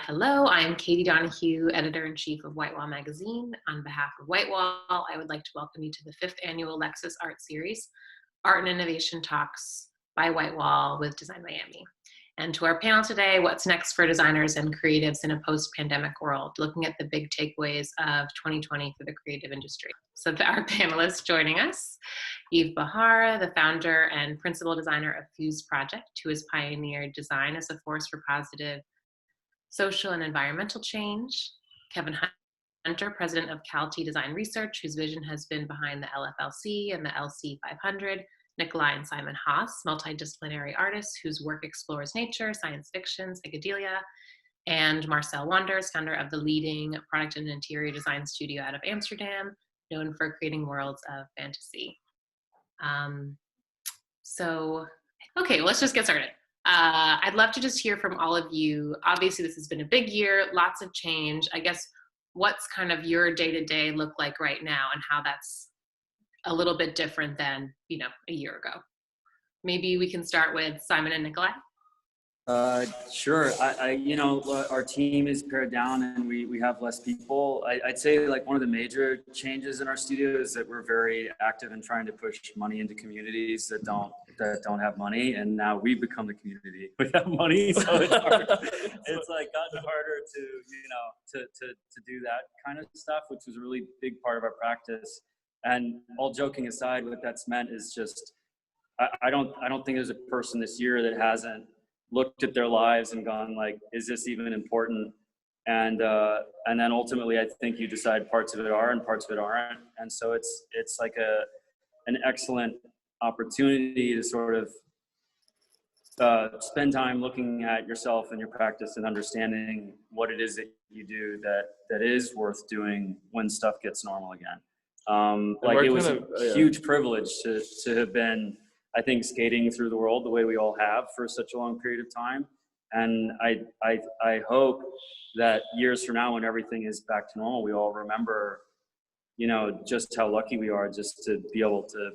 Hello, I'm Katy Donoghue, Editor-in-Chief of Whitewall Magazine. On behalf of Whitewall, I would like to welcome you to the 5th annual Lexus Art Series, Art and Innovation Talks by Whitewall with Design Miami. And to our panel today, what's next for designers and creatives in a post-pandemic world, looking at the big takeaways of 2020 for the creative industry. So our panelists joining us, Yves Béhar, the founder and principal designer of Fuse Project, who has pioneered design as a force for positive social and environmental change. Kevin Hunter, president of CALTY Design Research, whose vision has been behind the LFLC and the LC 500. Nikolai and Simon Haas, multidisciplinary artists whose work explores nature, science fiction, psychedelia. And Marcel Wanders, founder of the leading product and interior design studio out of Amsterdam, known for creating worlds of fantasy. Okay, let's just get started. I'd love to just hear from all of you. Obviously, this has been a big year, lots of change. I guess, what's kind of your day-to-day look like right now and how that's a little bit different than, a year ago? Maybe we can start with Simon and Nikolai. Sure. Our team is pared down and we have less people. I'd say like one of the major changes in our studio is that we're very active in trying to push money into communities that don't have money, and now we've become the community. We have money, so it's hard. It's like gotten harder to do that kind of stuff, which was a really big part of our practice. And all joking aside, what that's meant is just I don't think there's a person this year that hasn't looked at their lives and gone like, is this even important? And then ultimately, I think you decide parts of it are and parts of it aren't. And so it's like an excellent opportunity to sort of spend time looking at yourself and your practice and understanding what it is that you do that is worth doing when stuff gets normal again. It was a huge privilege to have been, I think, skating through the world the way we all have for such a long period of time. And I hope that years from now, when everything is back to normal, we all remember, just how lucky we are just to be able to,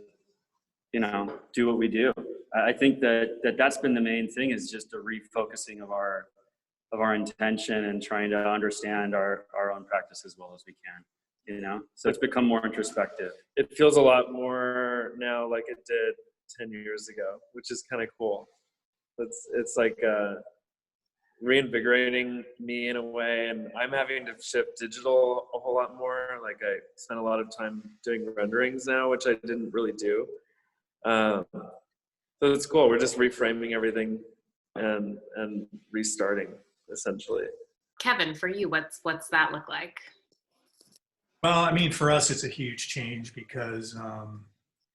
do what we do. I think that's been the main thing, is just a refocusing of our intention and trying to understand our own practice as well as we can, So it's become more introspective. It feels a lot more now like it did 10 years ago, which is kind of cool. It's like reinvigorating me in a way, and I'm having to shift digital a whole lot more. Like I spend a lot of time doing renderings now, which I didn't really do. So it's cool. We're just reframing everything and restarting essentially. Kevin, for you, what's that look like? Well, I mean, for us, it's a huge change because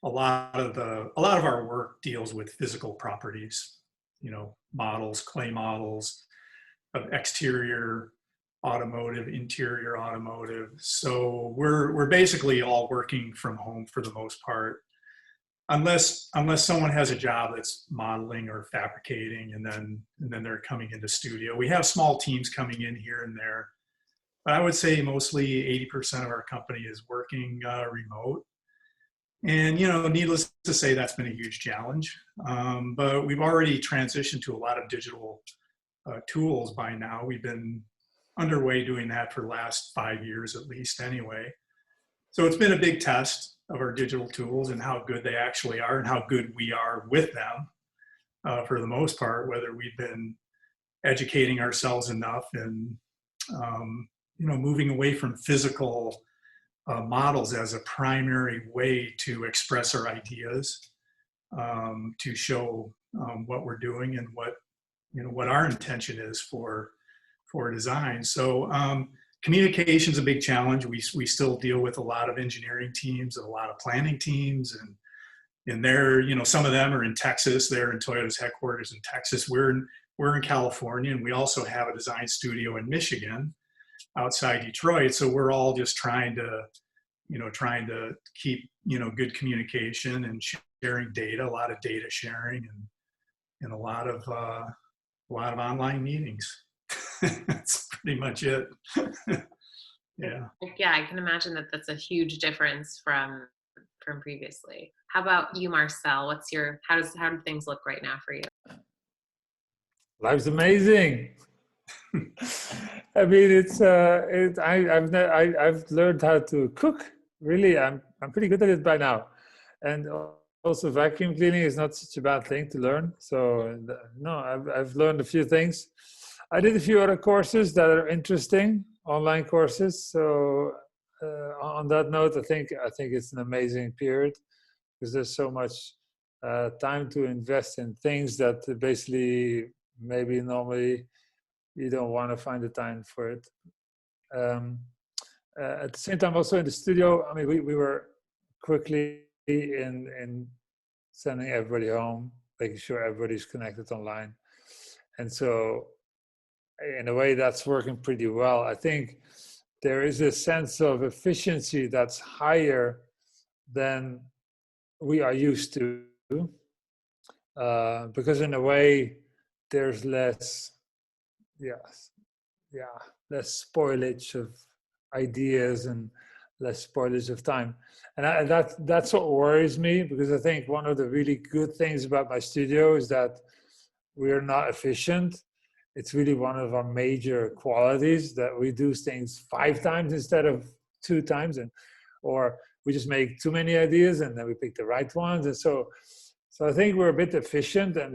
a lot of our work deals with physical properties, models, clay models of exterior automotive, interior automotive. So we're basically all working from home for the most part, unless someone has a job that's modeling or fabricating, and then they're coming into studio. We have small teams coming in here and there, but I would say mostly 80% of our company is working remote. And, needless to say, that's been a huge challenge. But we've already transitioned to a lot of digital tools by now. We've been underway doing that for the last 5 years at least anyway. So it's been a big test of our digital tools and how good they actually are and how good we are with them for the most part, whether we've been educating ourselves enough and, moving away from physical models as a primary way to express our ideas, to show what we're doing and what our intention is for design. So communication's a big challenge. We still deal with a lot of engineering teams and a lot of planning teams, and they're, some of them are in Texas. They're in Toyota's headquarters in Texas. We're in California, and we also have a design studio in Michigan outside Detroit. So we're all just trying to keep, good communication and sharing data, a lot of data sharing and a lot of online meetings. That's pretty much it. Yeah. Yeah, I can imagine that's a huge difference from previously. How about you, Marcel? How do things look right now for you? Life's amazing. I mean, I've learned how to cook. Really, I'm pretty good at it by now, and also vacuum cleaning is not such a bad thing to learn. So no, I've learned a few things. I did a few other courses that are interesting, online courses. So on that note, I think it's an amazing period because there's so much time to invest in things that basically maybe normally you don't want to find the time for it. At the same time, also in the studio, I mean, we were quickly in sending everybody home, making sure everybody's connected online. And so in a way that's working pretty well. I think there is a sense of efficiency that's higher than we are used to, because in a way there's less, less spoilage of ideas and less spoilage of time. And that's what worries me, because I think one of the really good things about my studio is that we're not efficient. It's really one of our major qualities that we do things 5 times instead of 2 times, or we just make too many ideas and then we pick the right ones. And so I think we're a bit efficient, and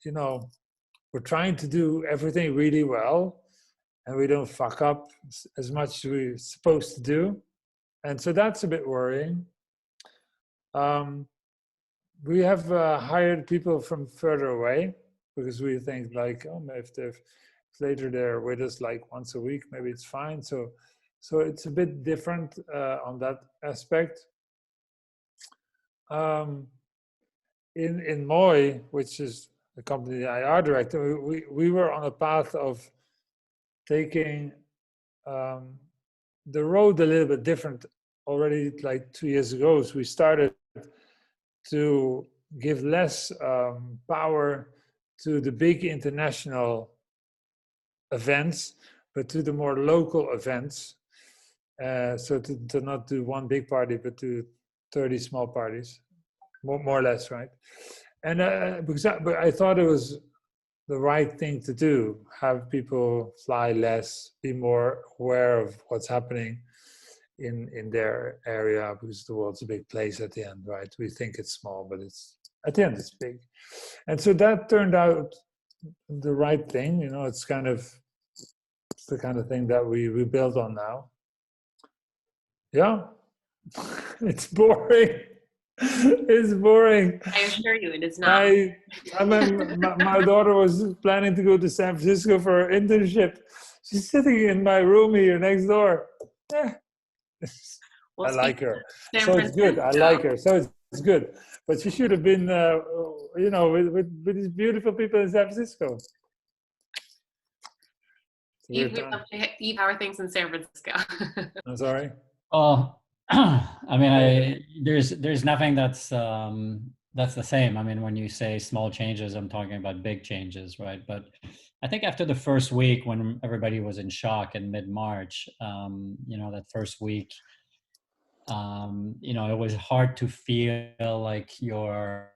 you know, we're trying to do everything really well, and we don't fuck up as much as we're supposed to do. And so that's a bit worrying. We have hired people from further away, because we think like, oh, if later they're with us like once a week, maybe it's fine. So it's a bit different on that aspect. In Moy, which is the company that I art director, we were on a path of taking the road a little bit different already, like 2 years ago. So we started to give less power to the big international events, but to the more local events. So to not do one big party, but to 30 small parties, more or less, right? And but I thought it was the right thing to do, have people fly less, be more aware of what's happening in their area, because the world's a big place at the end, right? We think it's small, but it's at the end it's big. And so that turned out the right thing. You know, it's the kind of thing that we build on now. Yeah. It's boring. It's boring. I assure you, it is not. My daughter was planning to go to San Francisco for her internship. She's sitting in my room here next door. Well, I like her. San So it's good. I like her. So it's good. But she should have been, you know, with these beautiful people in San Francisco. Yves, we'd love to eat our things in San Francisco. I'm sorry. Well, I mean, there's nothing that's the same. I mean, when you say small changes, I'm talking about big changes, right? But I think after the first week, when everybody was in shock in mid-March, you know, that first week, you know, it was hard to feel like your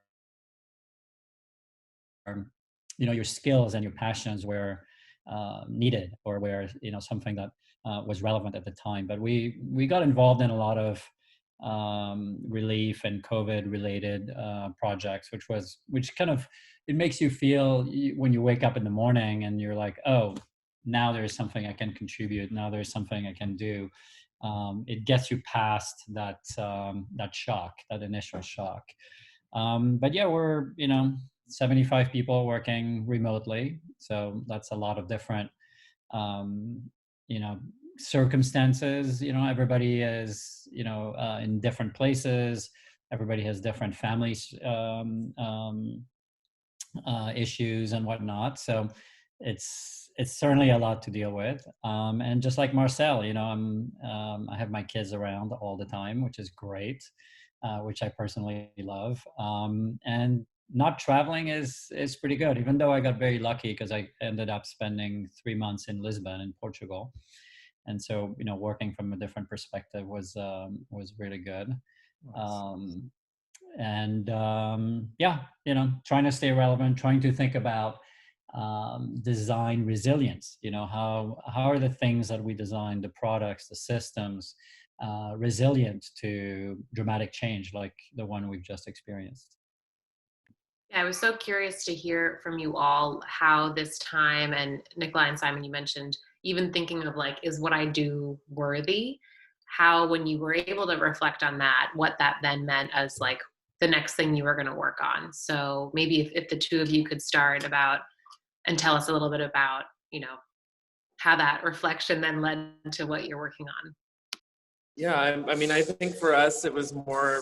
skills and your passions were needed, or were, you know, something that was relevant at the time. But we got involved in a lot of relief and COVID related projects, which kind of, it makes you feel when you wake up in the morning and you're like, oh, now there's something I can contribute. Now there's something I can do. It gets you past that shock, that initial shock. But yeah, we're, you know, 75 people working remotely. So that's a lot of different, you know, circumstances. You know, everybody is, you know, in different places. Everybody has different families, issues and whatnot. So it's certainly a lot to deal with. And just like Marcel, you know, I have my kids around all the time, which is great, which I personally love. And not traveling is pretty good, even though I got very lucky because I ended up spending 3 months in Lisbon in Portugal. And so, you know, working from a different perspective was really good. Nice. Yeah, you know, trying to stay relevant, trying to think about design resilience. How are the things that we design, the products, the systems, resilient to dramatic change like the one we've just experienced? Yeah, I was so curious to hear from you all how this time, and Nikolai and Simon, you mentioned even thinking of like, is what I do worthy? How, when you were able to reflect on that, what that then meant as like the next thing you were going to work on. So maybe if the two of you could start about and tell us a little bit about, how that reflection then led to what you're working on. Yeah, I mean, I think for us it was more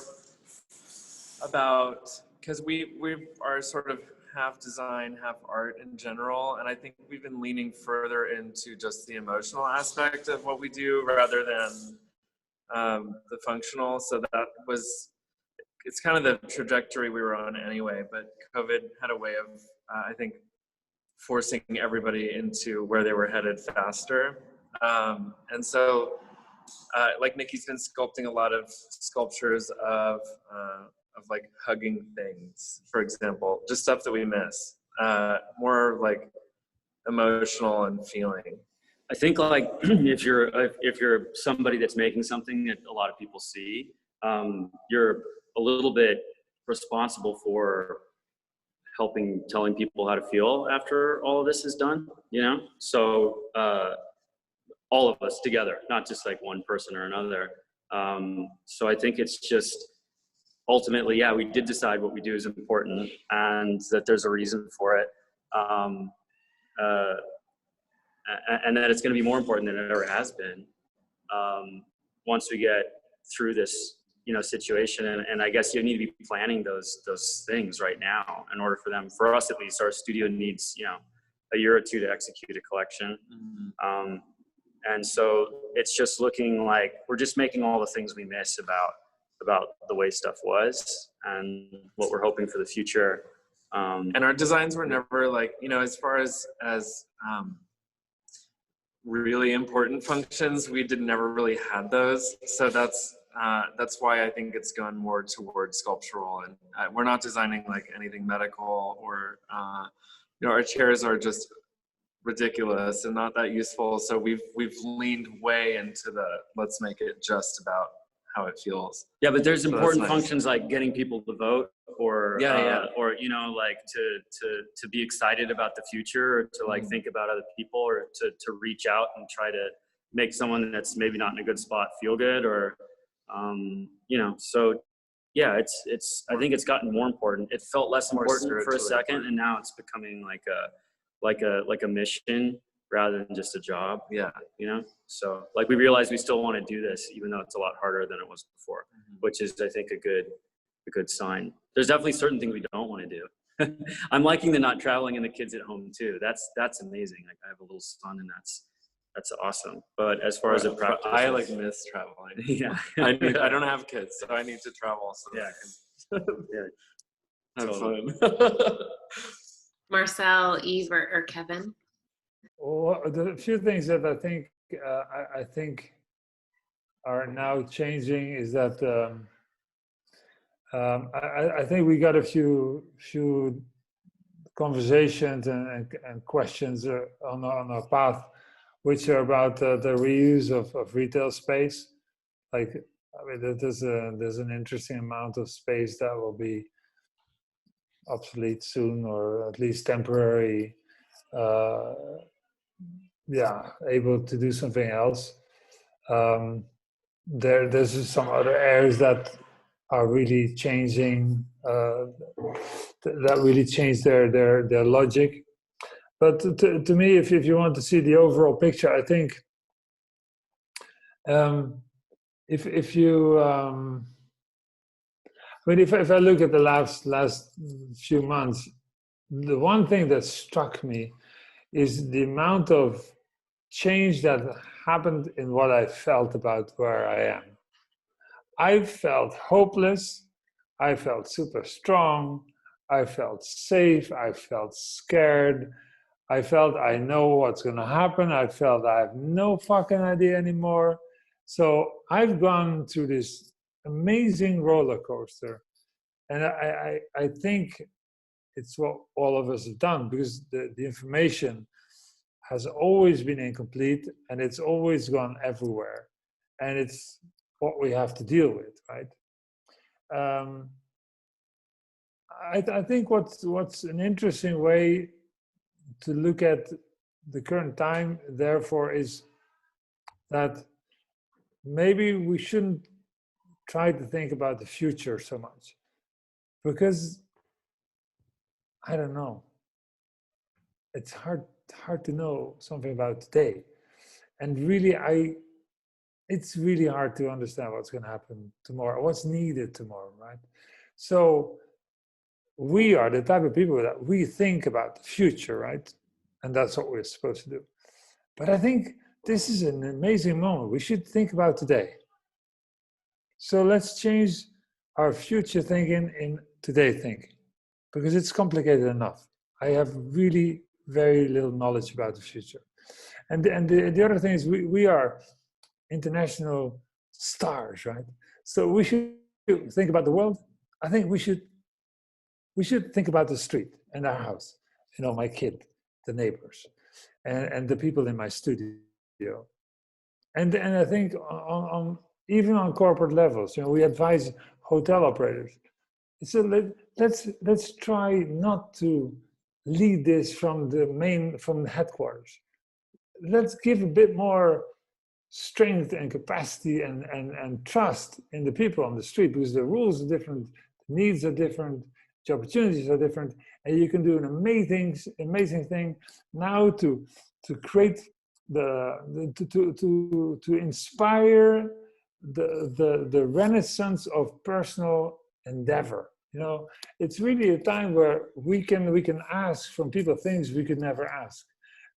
about, because we are sort of half design, half art in general, and I think we've been leaning further into just the emotional aspect of what we do rather than the functional. So it's kind of the trajectory we were on anyway, but COVID had a way of, I think, forcing everybody into where they were headed faster. And so, like Nikki's been sculpting a lot of sculptures of like hugging things, for example, just stuff that we miss, more like emotional and feeling. I think like if you're somebody that's making something that a lot of people see, you're a little bit responsible for telling people how to feel after all of this is done, So all of us together, not just like one person or another. So I think it's just ultimately, yeah, we did decide what we do is important and that there's a reason for it. And that it's going to be more important than it ever has been once we get through this, situation. And I guess you need to be planning those things right now in order for us at least, our studio needs, a year or two to execute a collection. Mm-hmm. And so it's just looking like we're just making all the things we miss about the way stuff was and what we're hoping for the future. And our designs were never like, as far as really important functions, we never really had those. So that's why I think it's gone more towards sculptural, and we're not designing like anything medical or our chairs are just ridiculous and not that useful. So we've leaned way into let's make it just about how it feels. Yeah, but there's important functions like getting people to vote or like to be excited about the future, or to like think about other people, or to reach out and try to make someone that's maybe not in a good spot feel good, or so yeah, it's I think it's gotten more important. It felt less important for a second, and now it's becoming like a mission rather than just a job. Yeah. So like we realize we still want to do this, even though it's a lot harder than it was before, which is, I think, a good sign. There's definitely certain things we don't want to do. I'm liking the not traveling and the kids at home too. That's amazing. Like I have a little son, and that's awesome. But as far as a practice, I like miss traveling. Yeah. I don't have kids, so I need to travel. So yeah. Yeah. Have fun. Marcel, Yves, or Kevin? Well, the few things that I think are now changing is that I think we got a few conversations and questions on our path, which are about the reuse of retail space. Like, I mean, there's an interesting amount of space that will be obsolete soon, or at least temporary. Able to do something else. There's some other areas that are really changing, that really change their logic. But to me, if you want to see the overall picture, I think if you if I look at the last few months, the one thing that struck me is the amount of change that happened in what I felt about where I am. I felt hopeless. I felt super strong. I felt safe. I felt scared. I felt I know what's going to happen. I felt I have no fucking idea anymore. So I've gone through this amazing roller coaster. And I think it's what all of us have done, because the information has always been incomplete and it's always gone everywhere. And it's what we have to deal with, right? I think what's an interesting way to look at the current time, therefore, is that maybe we shouldn't try to think about the future so much, because I don't know, it's hard to know something about today, and really it's really hard to understand what's going to happen tomorrow, what's needed tomorrow, right? So we are the type of people that we think about the future, right? And that's what we're supposed to do. But I think this is an amazing moment. We should think about today. So let's change our future thinking in today thinking, because it's complicated enough. I have really very little knowledge about the future. And the other thing is we are international stars, right? So we should think about the world. I think we should think about the street and our house, you know, my kid, the neighbors, and the people in my studio. And I think on even on corporate levels, you know, we advise hotel operators. So let's try not to lead this from the headquarters. Let's give a bit more strength and capacity and trust in the people on the street, because the rules are different, the needs are different, the opportunities are different, and you can do an amazing thing now to create to inspire the renaissance of personal endeavor. You know, it's really a time where we can ask from people things we could never ask,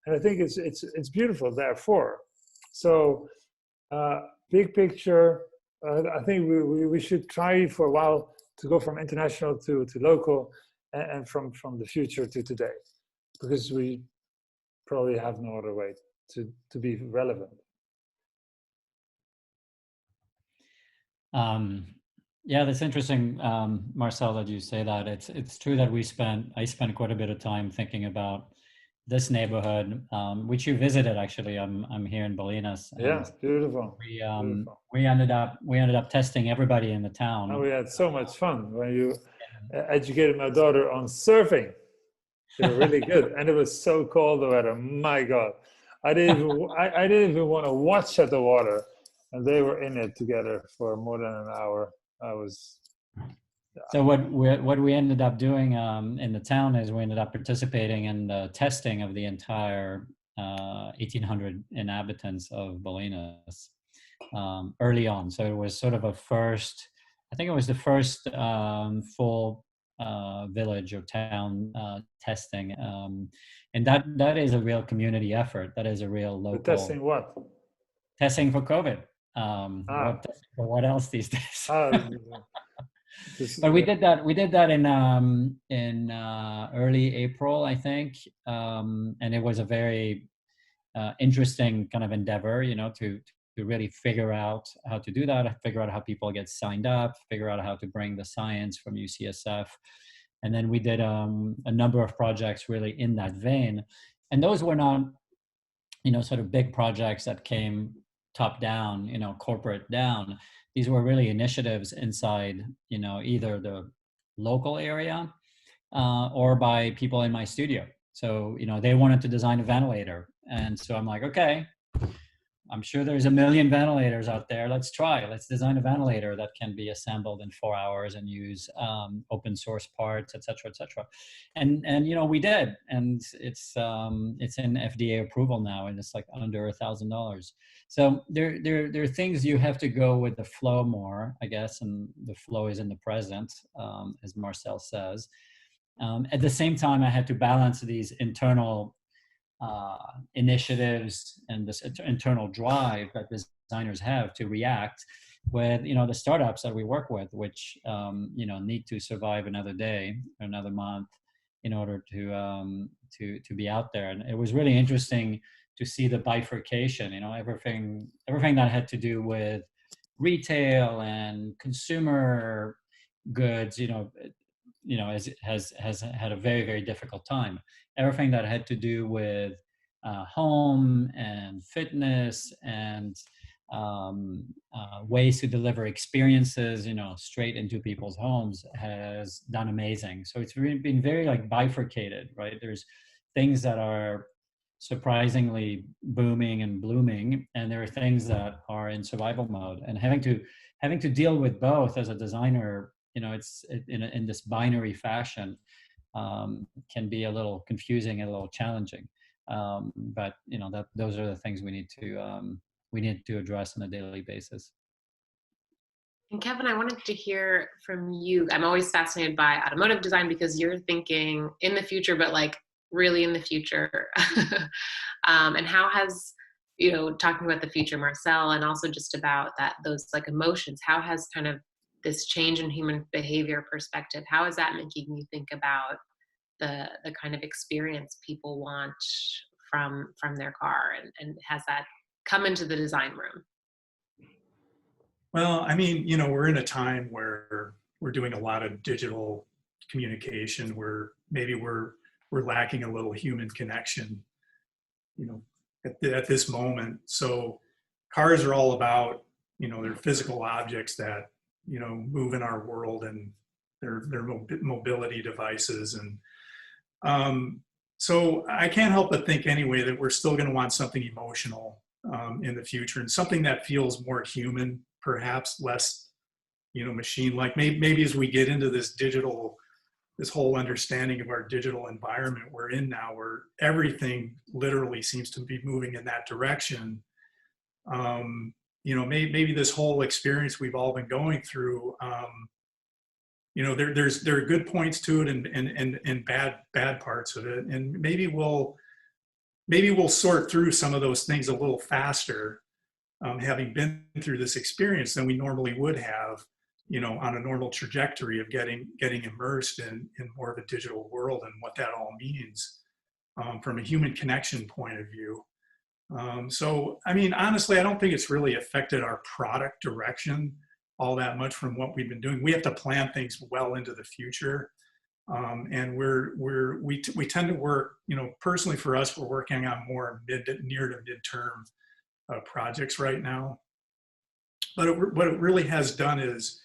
and I think it's beautiful. Therefore, so big picture, I think we should try for a while to go from international to local, and from the future to today, because we probably have no other way to be relevant. Yeah, that's interesting, Marcel, that you say that. It's true that I spent quite a bit of time thinking about this neighborhood, which you visited actually. I'm here in Bolinas. Yeah, beautiful. Beautiful. We ended up testing everybody in the town. Oh, we had so much fun when you educated my daughter on surfing. They were really good, and it was so cold the weather. My God, I didn't even want to watch at the water, and they were in it together for more than an hour. So what we ended up doing in the town is we ended up participating in the testing of the entire 1,800 inhabitants of Bolinas early on. So it was sort of I think it was the first full village or town testing, and that is a real community effort. That is a real local. But testing what? Testing for COVID. For what else these days? But we did that in early April, I think, and it was a very interesting kind of endeavor, you know, to really figure out how to do that, figure out how people get signed up, figure out how to bring the science from UCSF. And then we did a number of projects really in that vein. And those were not, you know, sort of big projects that came top down, you know, corporate down. These were really initiatives inside, you know, either the local area or by people in my studio. So, you know, they wanted to design a ventilator. And so I'm like, okay, I'm sure there's a million ventilators out there. Let's design a ventilator that can be assembled in 4 hours and use open source parts, et cetera, et cetera. And you know, we did, and it's in FDA approval now, and it's like under $1,000. So there are things you have to go with the flow more, I guess, and the flow is in the present, as Marcel says. At the same time, I had to balance these internal initiatives and this internal drive that designers have to react with, you know, the startups that we work with, which you know, need to survive another day, another month, in order to be out there. And it was really interesting to see the bifurcation. You know, everything that had to do with retail and consumer goods, you know, has had a very, very difficult time. Everything that had to do with home and fitness and ways to deliver experiences, straight into people's homes has done amazing. So it's really been very like bifurcated, right? There's things that are surprisingly booming and blooming, and there are things that are in survival mode. And having to deal with both as a designer, it's in this binary fashion, can be a little confusing and a little challenging. But those are the things we need to address on a daily basis. And Kevin, I wanted to hear from you. I'm always fascinated by automotive design because you're thinking in the future, but like really in the future. And how has, talking about the future, Marcel, and also just about those like emotions, how has kind of this change in human behavior perspective, how is that making you think about the kind of experience people want from their car, and has that come into the design room? Well, I mean, we're in a time where we're doing a lot of digital communication where maybe we're lacking a little human connection, at this moment. So cars are all about, they're physical objects that, move in our world, and they're mobility devices. And so I can't help but think anyway that we're still going to want something emotional in the future, and something that feels more human, perhaps less, machine-like. Maybe as we get into this whole understanding of our digital environment we're in now, where everything literally seems to be moving in that direction. Maybe this whole experience we've all been going through, there are good points to it and bad parts of it, and maybe we'll sort through some of those things a little faster, having been through this experience, than we normally would have, on a normal trajectory of getting immersed in more of a digital world, and what that all means from a human connection point of view. So, I mean, honestly, I don't think it's really affected our product direction all that much from what we've been doing. We have to plan things well into the future. And we tend to work, personally for us, we're working on more near to midterm projects right now. But what it really has done is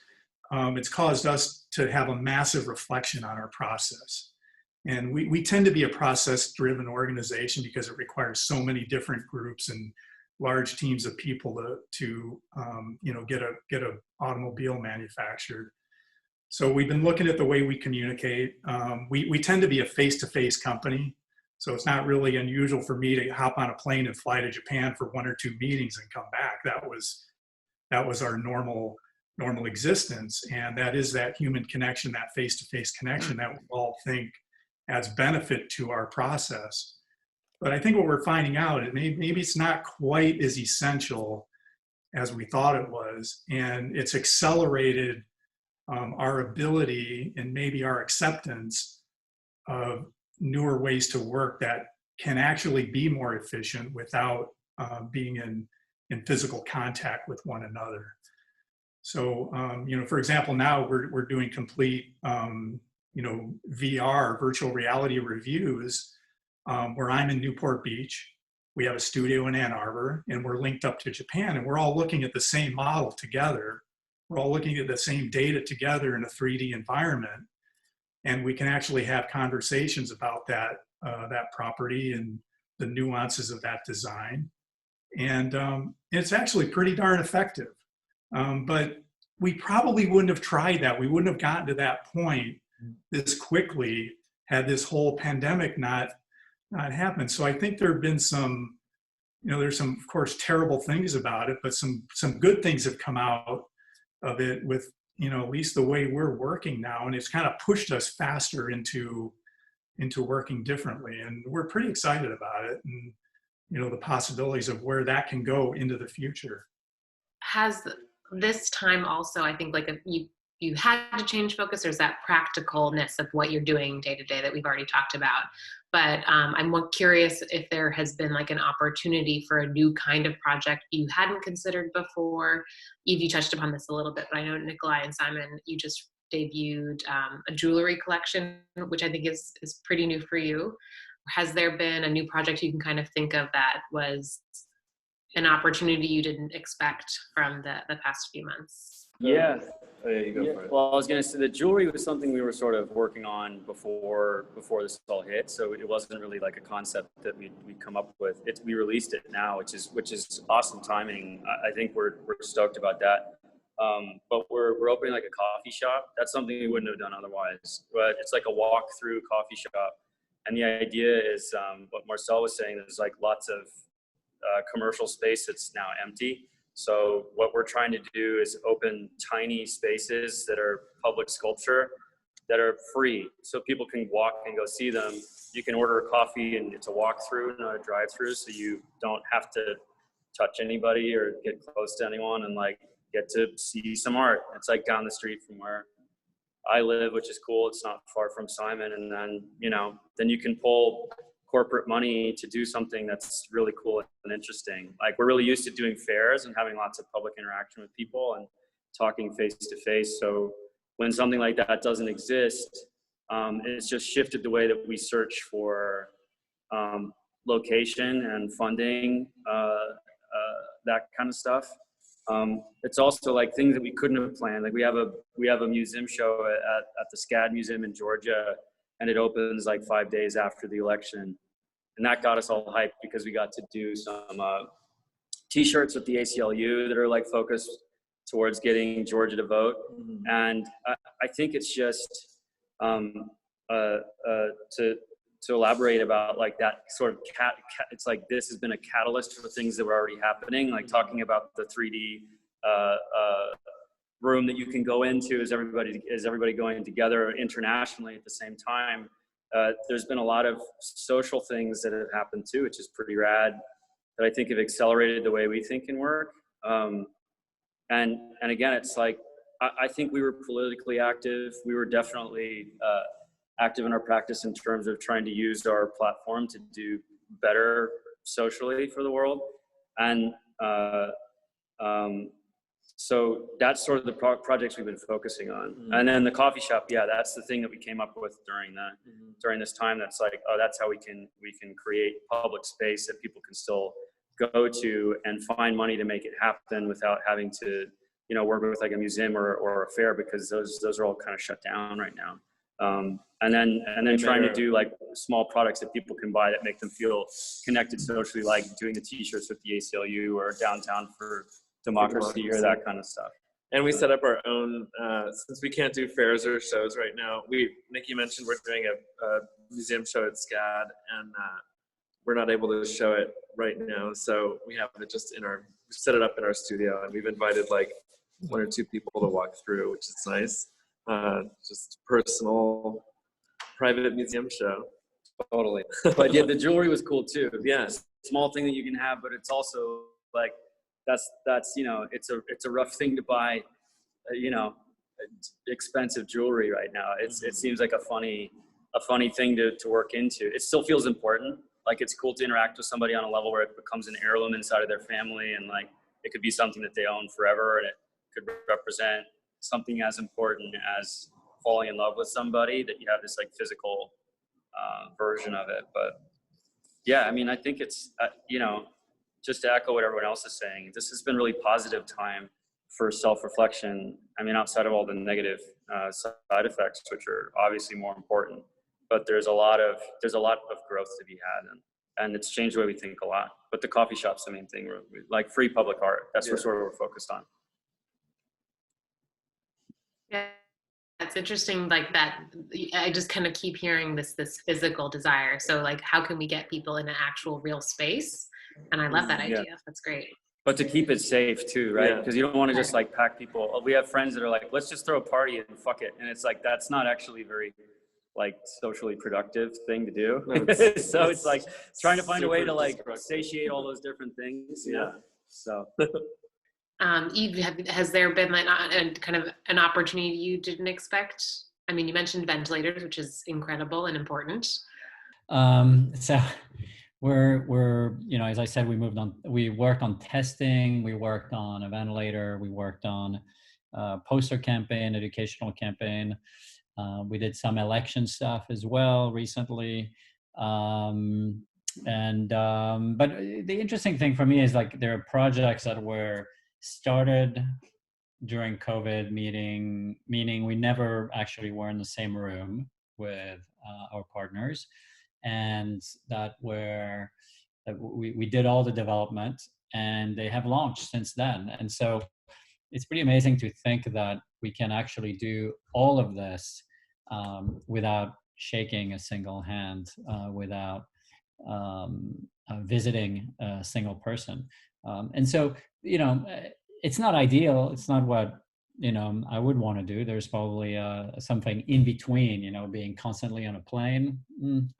it's caused us to have a massive reflection on our process. And we tend to be a process-driven organization because it requires so many different groups and large teams of people to get a automobile manufactured. So we've been looking at the way we communicate. We tend to be a face-to-face company, so it's not really unusual for me to hop on a plane and fly to Japan for 1 or 2 meetings and come back. That was our normal existence, and that is that human connection, that face-to-face connection that we all think adds benefit to our process. But I think what we're finding out is maybe it's not quite as essential as we thought it was, and it's accelerated our ability and maybe our acceptance of newer ways to work that can actually be more efficient without being in physical contact with one another. So, for example, now we're doing complete, VR, virtual reality reviews, where I'm in Newport Beach. We have a studio in Ann Arbor, and we're linked up to Japan, and we're all looking at the same model together. We're all looking at the same data together in a 3D environment, and we can actually have conversations about that property and the nuances of that design. And it's actually pretty darn effective. But we probably wouldn't have tried that. We wouldn't have gotten to that point this quickly had this whole pandemic not happened. So I think there have been some, there's some, of course, terrible things about it, but some good things have come out of it with, at least the way we're working now. And it's kind of pushed us faster into working differently. And we're pretty excited about it, and, the possibilities of where that can go into the future. Has this time also, I think, like you had to change focus, or is that practicalness of what you're doing day to day that we've already talked about? But I'm more curious if there has been like an opportunity for a new kind of project you hadn't considered before. Yves, you touched upon this a little bit, but I know Nikolai and Simon, you just debuted a jewelry collection, which I think is pretty new for you. Has there been a new project you can kind of think of that was an opportunity you didn't expect from the past few months? Yeah. Oh, yeah, you go for it. Well, I was going to say the jewelry was something we were sort of working on before this all hit. So it wasn't really like a concept that we come up with. We released it now, which is awesome timing. I think we're stoked about that. But we're opening like a coffee shop. That's something we wouldn't have done otherwise. But it's like a walk-through coffee shop. And the idea is what Marcel was saying. There's like lots of commercial space that's now empty. So what we're trying to do is open tiny spaces that are public sculpture that are free. So people can walk and go see them. You can order a coffee and it's a walk-through, not a drive-through. So you don't have to touch anybody or get close to anyone and like get to see some art. It's like down the street from where I live, which is cool. It's not far from Simon. And then, then you can pull corporate money to do something that's really cool and interesting. Like we're really used to doing fairs and having lots of public interaction with people and talking face to face. So when something like that doesn't exist, it's just shifted the way that we search for location and funding, that kind of stuff. It's also like things that we couldn't have planned. Like we have a museum show at the SCAD Museum in Georgia, and it opens like 5 days after the election. And that got us all hyped because we got to do some t-shirts with the ACLU that are like focused towards getting Georgia to vote. Mm-hmm. And I think it's just to elaborate about like that sort of it's like this has been a catalyst for things that were already happening, like talking about the 3D room that you can go into as everybody going together internationally at the same time. There's been a lot of social things that have happened too, which is pretty rad, that I think have accelerated the way we think and work. And again, it's like, I think we were politically active. We were definitely active in our practice in terms of trying to use our platform to do better socially for the world. And so that's sort of the projects we've been focusing on. Mm-hmm. And then the coffee shop, yeah, that's the thing that we came up with during this time. That's like, oh, that's how we can create public space that people can still go to and find money to make it happen without having to, work with like a museum or a fair, because those are all kind of shut down right now. And then trying to do like small products that people can buy that make them feel connected socially, like doing the t-shirts with the ACLU or downtown for democracy or that kind of stuff. And we set up our own, since we can't do fairs or shows right now, Nikki mentioned we're doing a museum show at SCAD, and we're not able to show it right now. So we have it just we set it up in our studio, and we've invited like 1 or 2 people to walk through, which is nice. Just personal, private museum show. Totally. But yeah, the jewelry was cool too. Yeah. Small thing that you can have, but it's also like, that's it's a rough thing to buy, expensive jewelry right now. It seems like a funny thing to work into. It still feels important. Like it's cool to interact with somebody on a level where it becomes an heirloom inside of their family, and like it could be something that they own forever, and it could represent something as important as falling in love with somebody, that you have this like physical version of it. But yeah, I mean, I think it's just to echo what everyone else is saying, this has been really positive time for self-reflection. I mean, outside of all the negative side effects, which are obviously more important, but there's a lot of growth to be had, and it's changed the way we think a lot. But the coffee shop's the main thing. We're like free public art. That's what sort of we're focused on. Yeah, it's interesting, like that. I just kind of keep hearing this physical desire. So like, how can we get people in an actual real space? And I love that idea. Yeah. That's great. But to keep it safe too, right? Because you don't want to just like pack people. We have friends that are like, let's just throw a party and fuck it. And it's like, that's not actually very like socially productive thing to do. No, so it's like trying to find a way to like satiate all those different things. Yeah. So. Yves, has there been like kind of an opportunity you didn't expect? I mean, you mentioned ventilators, which is incredible and important. So we're as I said, we worked on testing, we worked on a ventilator, we worked on poster campaign, educational campaign. We did some election stuff as well recently. But the interesting thing for me is like there are projects that were started during COVID, meaning we never actually were in the same room with our partners, and that we did all the development, and they have launched since then. And so it's pretty amazing to think that we can actually do all of this without shaking a single hand, without visiting a single person. And so, it's not ideal. It's not what, I would want to do. There's probably something in between, being constantly on a plane.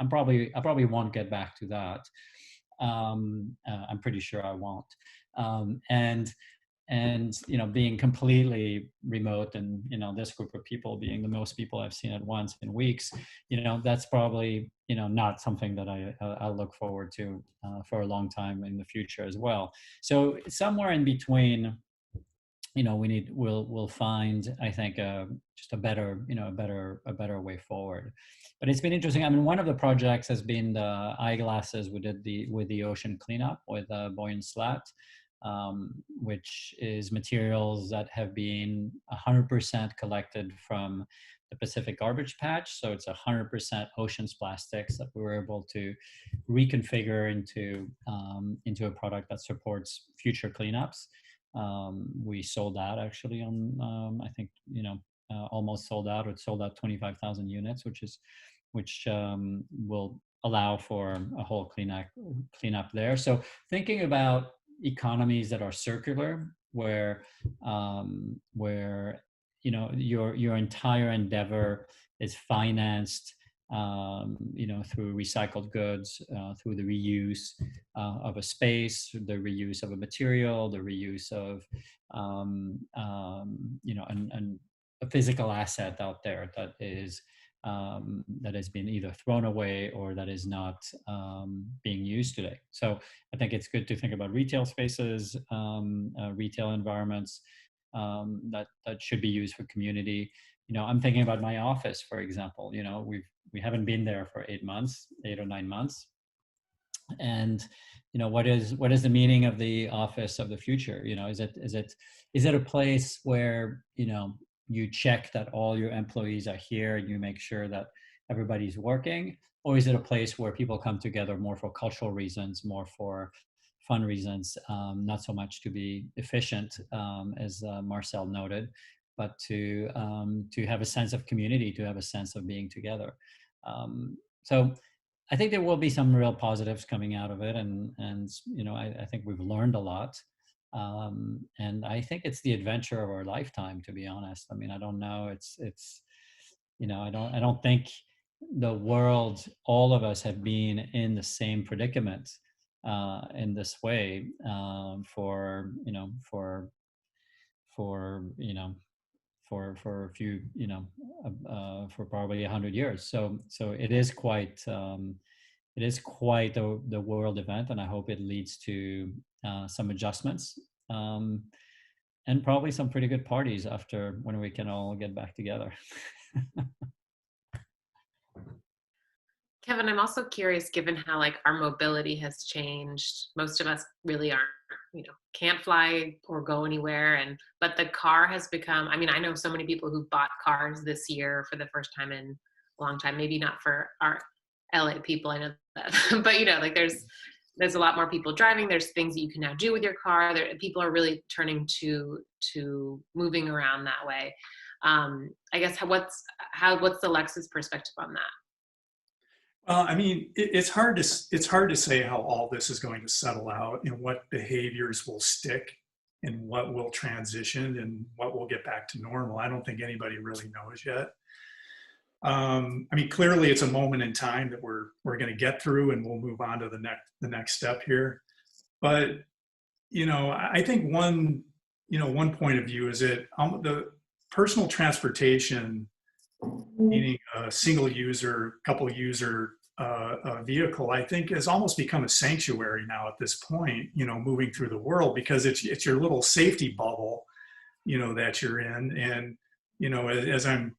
I probably won't get back to that. I'm pretty sure I won't. And being completely remote, and this group of people being the most people I've seen at once in weeks, that's probably not something that I'll look forward to for a long time in the future as well. So somewhere in between, we'll find, I think, just a better way forward. But it's been interesting. I mean, one of the projects has been the eyeglasses we did with the ocean cleanup with Boyan Slat, which is materials that have been 100% collected from the Pacific Garbage Patch. So it's 100% oceans plastics that we were able to reconfigure into a product that supports future cleanups. We sold out actually on, I think, almost sold out. It sold out 25,000 units, which will allow for a whole cleanup there. So thinking about economies that are circular, where your entire endeavor is financed through recycled goods, through the reuse of a space, the reuse of a material, the reuse of and a physical asset out there that has been either thrown away or that is not being used today. So I think it's good to think about retail spaces, retail environments that should be used for community. I'm thinking about my office, for example. We haven't been there for 8 or 9 months. And what is the meaning of the office of the future? Is it a place where you check that all your employees are here and you make sure that everybody's working? Or is it a place where people come together more for cultural reasons, more for fun reasons, not so much to be efficient, as Marcel noted, but to have a sense of community, to have a sense of being together. So I think there will be some real positives coming out of it. And I think we've learned a lot. And I think it's the adventure of our lifetime, to be honest. I mean, I don't know. I don't think the world, all of us have been in the same predicament in this way for a few, for probably 100 years. So it is quite the world event, and I hope it leads to some adjustments and probably some pretty good parties after, when we can all get back together. Kevin, I'm also curious, given how our mobility has changed, most of us really aren't, can't fly or go anywhere. But the car has become, I know so many people who bought cars this year for the first time in a long time, maybe not for our LA people, I know that, but there's a lot more people driving. There's things that you can now do with your car. People are really turning to moving around that way. I guess what's the Lexus perspective on that? Well, it's hard to say how all this is going to settle out and what behaviors will stick and what will transition and what will get back to normal. I don't think anybody really knows yet. Clearly it's a moment in time that we're going to get through, and we'll move on to the next step here. But, I think one point of view is that the personal transportation, meaning a single user, couple user vehicle, I think has almost become a sanctuary now at this point, moving through the world, because it's your little safety bubble that you're in. And, as I'm,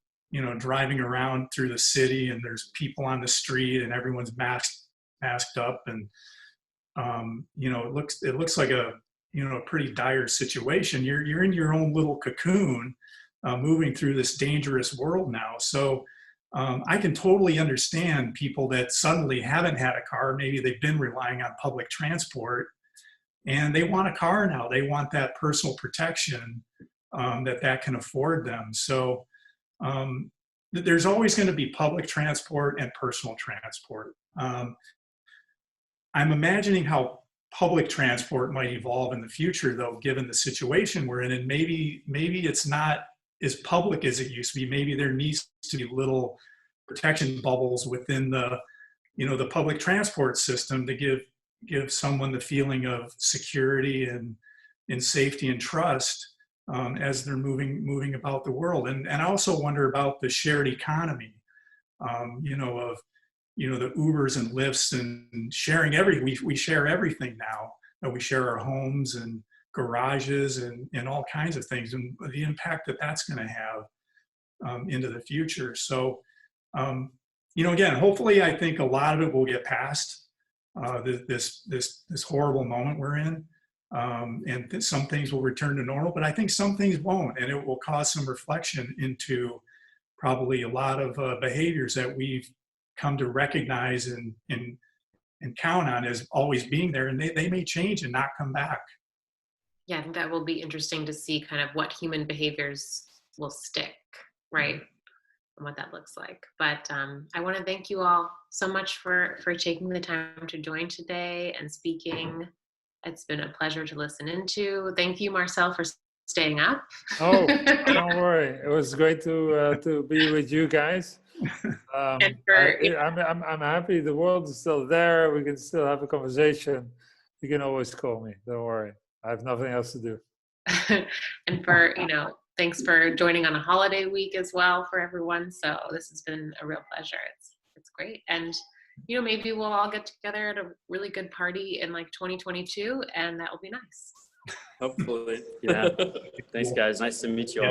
driving around through the city and there's people on the street and everyone's masked up, and, it looks like a pretty dire situation. You're in your own little cocoon, moving through this dangerous world now. So I can totally understand people that suddenly haven't had a car. Maybe they've been relying on public transport, and they want a car now. They want that personal protection that can afford them. So there's always going to be public transport and personal transport. I'm imagining how public transport might evolve in the future, though, given the situation we're in. And maybe it's not as public as it used to be. Maybe there needs to be little protection bubbles within the public transport system to give someone the feeling of security and safety and trust as they're moving about the world. And I also wonder about the shared economy, of the Ubers and Lyfts and sharing we share everything now. We share our homes and garages and all kinds of things, and the impact that's going to have into the future. So, again, hopefully, I think a lot of it will get past this horrible moment we're in, and some things will return to normal. But I think some things won't, and it will cause some reflection into probably a lot of behaviors that we've come to recognize and count on as always being there, and they may change and not come back. Yeah, I think that will be interesting to see kind of what human behaviors will stick, right? And what that looks like. But I want to thank you all so much for taking the time to join today and speaking. It's been a pleasure to listen into. Thank you, Marcel, for staying up. Oh, don't worry. It was great to be with you guys. I'm happy the world is still there. We can still have a conversation. You can always call me. Don't worry. I have nothing else to do. And for, thanks for joining on a holiday week as well for everyone. So this has been a real pleasure. It's great. And, maybe we'll all get together at a really good party in like 2022, and that will be nice. Hopefully. Yeah. Thanks, guys. Nice to meet you all.